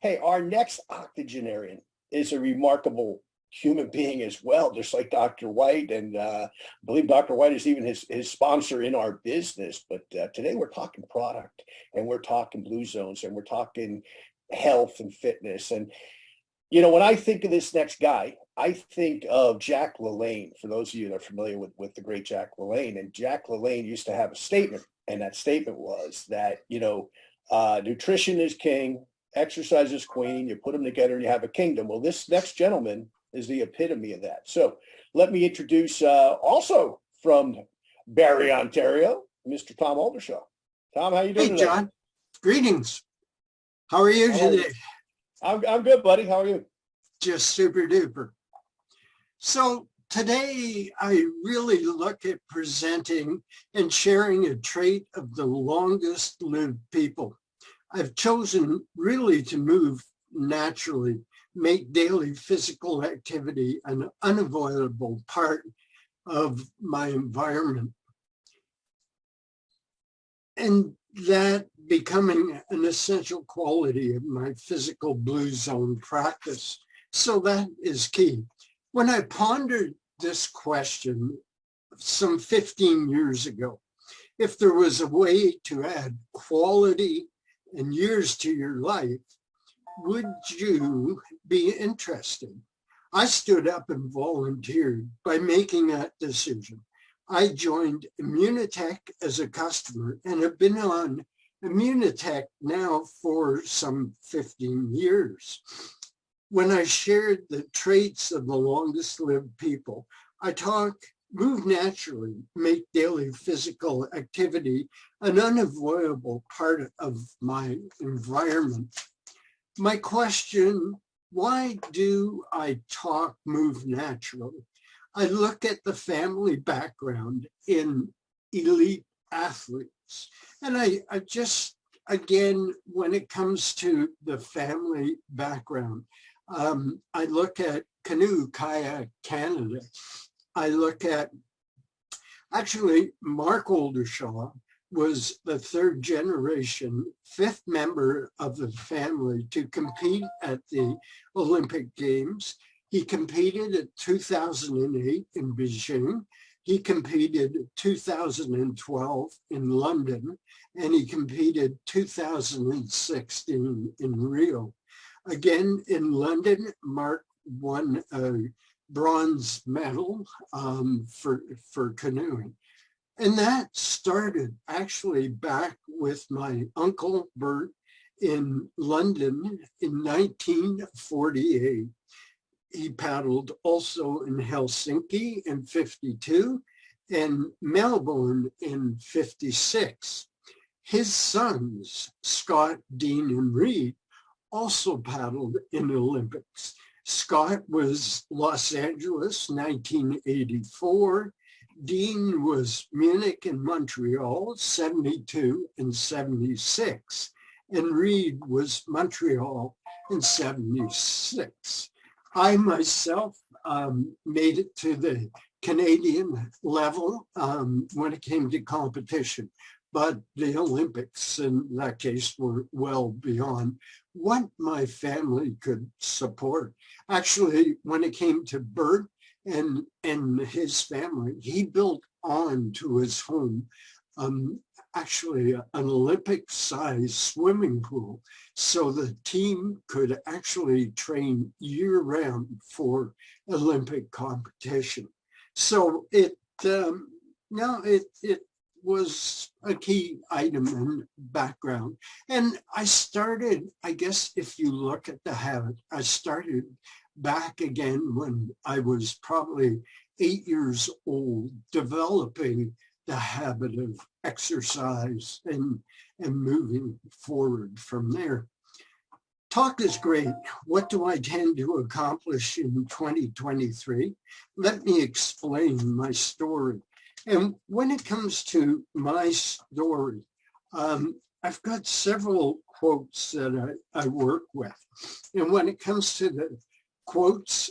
Hey, our next octogenarian is a remarkable human being as well, just like Dr. White. And I believe Dr. White is even his sponsor in our business. But today we're talking product, and we're talking blue zones, and we're talking health and fitness. And, when I think of this next guy, I think of Jack LaLanne, for those of you that are familiar with the great Jack LaLanne. And Jack LaLanne used to have a statement, and that statement was that, nutrition is king, exercise is queen, you put them together and you have a kingdom. Well, this next gentleman is the epitome of that. So let me introduce also from Barrie, Ontario, Mr. Tom Oldershaw. Tom, how you doing today? Hey, John. Greetings. How are you today? I'm good, buddy. How are you? Just super duper. So today I really look at presenting and sharing a trait of the longest lived people. I've chosen really to move naturally, make daily physical activity an unavoidable part of my environment, and that becoming an essential quality of my physical blue zone practice. So that is key. When I pondered this question some 15 years ago, if there was a way to add quality and years to your life, would you be interested? I stood up and volunteered by making that decision. I joined Immunotech as a customer and have been on Immunotech now for some 15 years. When I shared the traits of the longest lived people, I talk, move naturally, make daily physical activity an unavoidable part of my environment. My question, why do I talk, move naturally? I look at the family background in elite athletes. And I just, again, when it comes to the family background, I look at Canoe Kayak Canada. I look at, actually, Mark Oldershaw was the third generation, fifth member of the family to compete at the Olympic Games. He competed at 2008 in Beijing. He competed 2012 in London, and he competed 2016 in Rio. Again, in London, Mark won a bronze medal for canoeing. And that started actually back with my uncle Bert in London in 1948. He paddled also in Helsinki in 52 and Melbourne in 56. His sons, Scott, Dean, and Reed, also paddled in the Olympics. Scott was Los Angeles, 1984. Dean was Munich and Montreal, 72 and 76. And Reed was Montreal in 76. I myself made it to the Canadian level when it came to competition, but the Olympics in that case were well beyond what my family could support. Actually, when it came to Bert and his family, he built on to his home actually an Olympic-sized swimming pool, so the team could actually train year-round for Olympic competition. So it was a key item in background. And I started, I guess if you look at the habit, I started back again when I was probably 8 years old, developing the habit of exercise and moving forward from there. Talk is great. What do I tend to accomplish in 2023? Let me explain my story. And when it comes to my story, I've got several quotes that I work with. And when it comes to the quotes,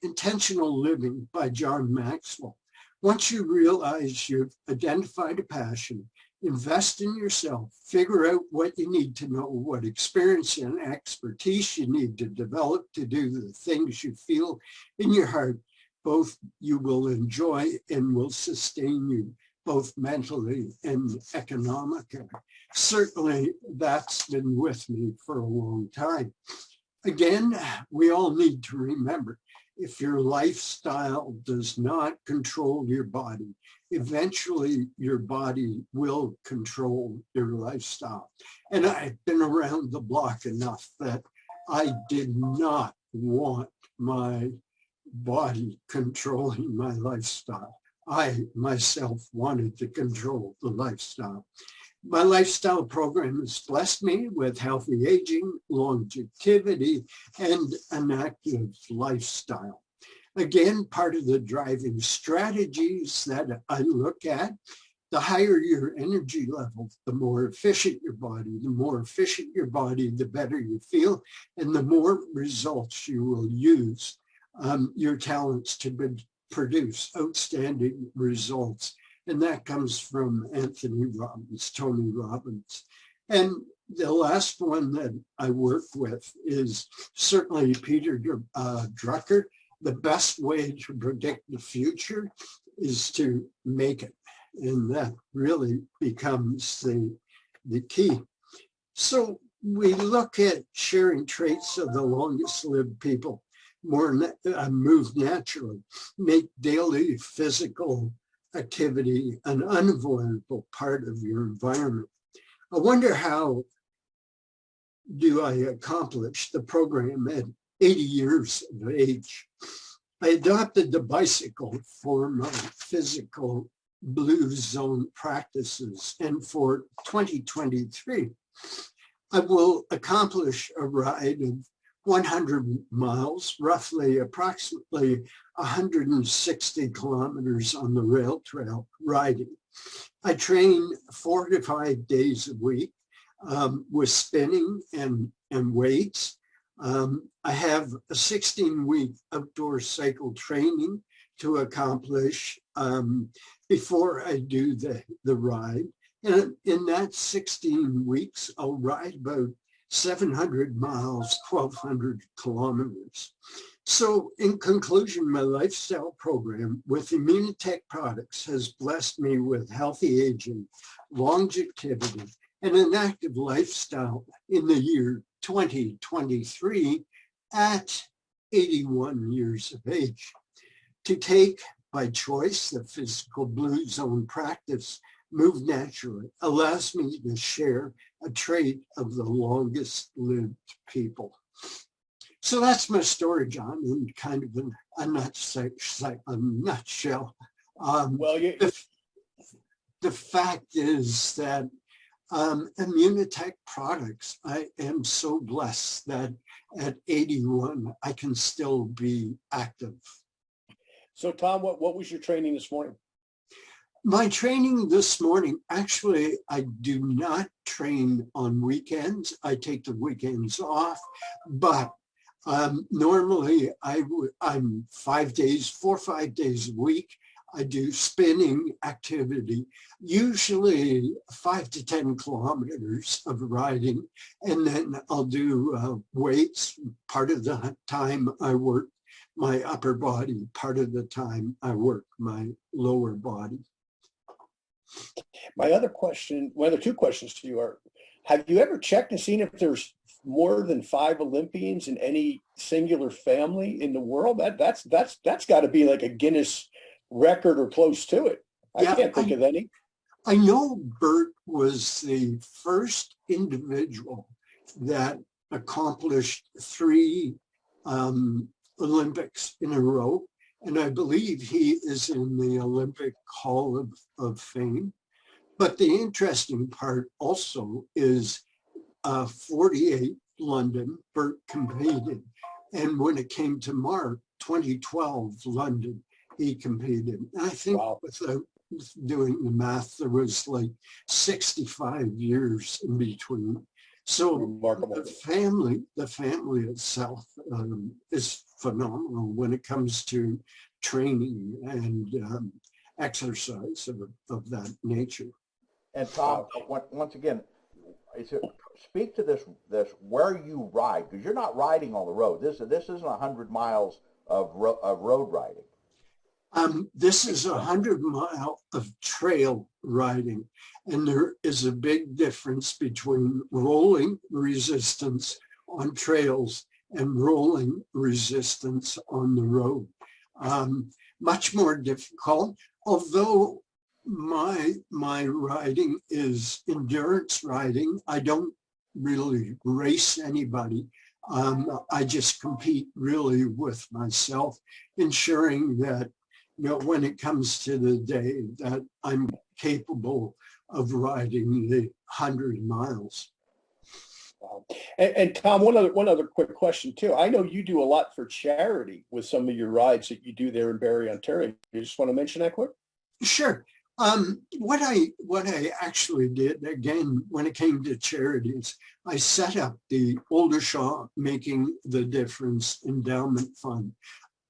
Intentional Living by John Maxwell. Once you realize you've identified a passion, Invest in yourself, figure out what you need to know, what experience and expertise you need to develop to do the things you feel in your heart, both you will enjoy and will sustain you, both mentally and economically. Certainly, that's been with me for a long time. Again, we all need to remember, if your lifestyle does not control your body, eventually your body will control your lifestyle. And I've been around the block enough that I did not want my body controlling my lifestyle. I myself wanted to control the lifestyle. My lifestyle program has blessed me with healthy aging, longevity, and an active lifestyle. Again, part of the driving strategies that I look at, the higher your energy level, the more efficient your body, the better you feel, and the more results you will use your talents to produce outstanding results. And that comes from Anthony Robbins, Tony Robbins. And the last one that I work with is certainly Peter Drucker. The best way to predict the future is to make it. And that really becomes the key. So we look at sharing traits of the longest lived people, move naturally, make daily physical activity an unavoidable part of your environment. I wonder how do I accomplish the program at 80 years of age? I adopted the bicycle for my physical blue zone practices, and for 2023, I will accomplish a ride of 100 miles, approximately 160 kilometers on the rail trail riding. I train 4 to 5 days a week with spinning and weights. I have a 16-week outdoor cycle training to accomplish before I do the ride. And in that 16 weeks, I'll ride about 700 miles, 1,200 kilometers. So in conclusion, my lifestyle program with Immunotech products has blessed me with healthy aging, longevity, and an active lifestyle in the year 2023 at 81 years of age. To take, by choice, the physical blue zone practice, move naturally, allows me to share a trait of the longest lived people. So that's my story, John, in kind of a nutshell. The fact is that Immunotech products, I am so blessed that at 81, I can still be active. So Tom, what was your training this morning? My training this morning, actually, I do not train on weekends. I take the weekends off, but normally I'm 5 days, 4 or 5 days a week. I do spinning activity, usually 5 to 10 kilometers of riding, and then I'll do weights. Part of the time I work my upper body, part of the time I work my lower body. My other two questions to you are, have you ever checked and seen if there's more than 5 Olympians in any singular family in the world? That's got to be like a Guinness record or close to it. I can't think of any. I know Bert was the first individual that accomplished 3 Olympics in a row. And I believe he is in the Olympic Hall of Fame. But the interesting part also is 48 London, Bert competed. And when it came to Mark, 2012 London, he competed. And I think without doing the math, there was like 65 years in between. So remarkable. The family itself is phenomenal when it comes to training and exercise of that nature. And Tom, once again, is it, speak to this where you ride, because you're not riding on the road. This isn't 100 miles of road riding. This is 100 mile of trail riding, and there is a big difference between rolling resistance on trails and rolling resistance on the road. Much more difficult, although my riding is endurance riding. I don't really race anybody. I just compete really with myself, ensuring that, you know, when it comes to the day, that I'm capable of riding the 100 miles. And Tom, one other quick question too. I know you do a lot for charity with some of your rides that you do there in Barrie, Ontario. You just want to mention that quick? Sure. What I actually did, again, when it came to charities, I set up the Oldershaw Making the Difference Endowment Fund.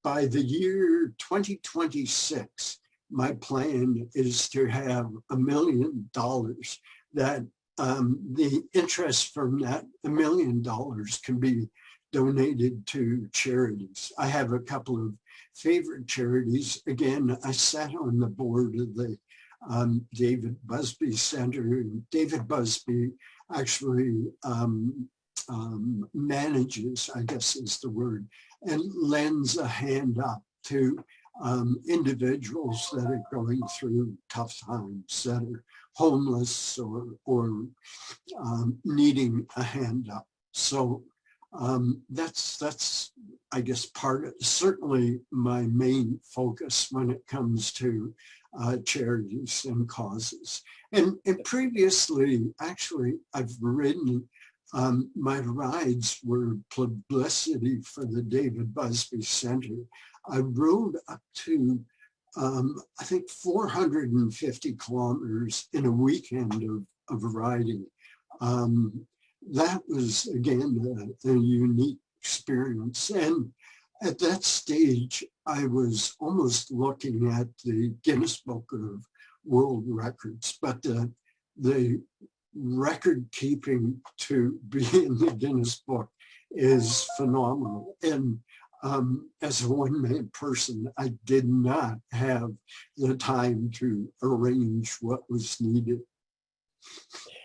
By the year 2026, my plan is to have $1 million that the interest from that $1 million can be donated to charities. I have a couple of favorite charities. Again, I sat on the board of the David Busby Center. David Busby actually manages, I guess is the word, and lends a hand up to individuals that are going through tough times, that are homeless or needing a hand up. So that's I guess part of, certainly my main focus when it comes to charities and causes. And previously, actually, I've ridden, my rides were publicity for the David Busby Center. I rode up to, I think, 450 kilometers in a weekend of riding. That was, again, a unique experience. And at that stage, I was almost looking at the Guinness Book of World Records, but the record keeping to be in the Guinness Book is phenomenal. And as a one-man person, I did not have the time to arrange what was needed.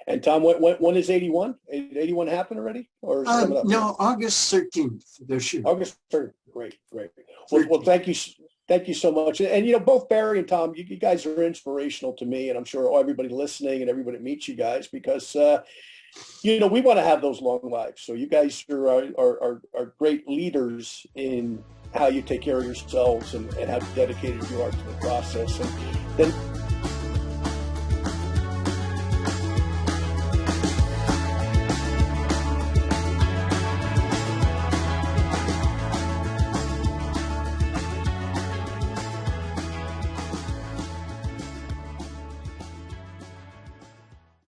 And Tom, when is 81? 81 happen already? Or no, August 13th this year. August 3rd. Great. Well, thank you so much. And you know, both Barrie and Tom, you guys are inspirational to me, and I'm sure everybody listening and everybody that meets you guys, because you know, we want to have those long lives. So you guys are great leaders in how you take care of yourselves and how dedicated you are to the process. And then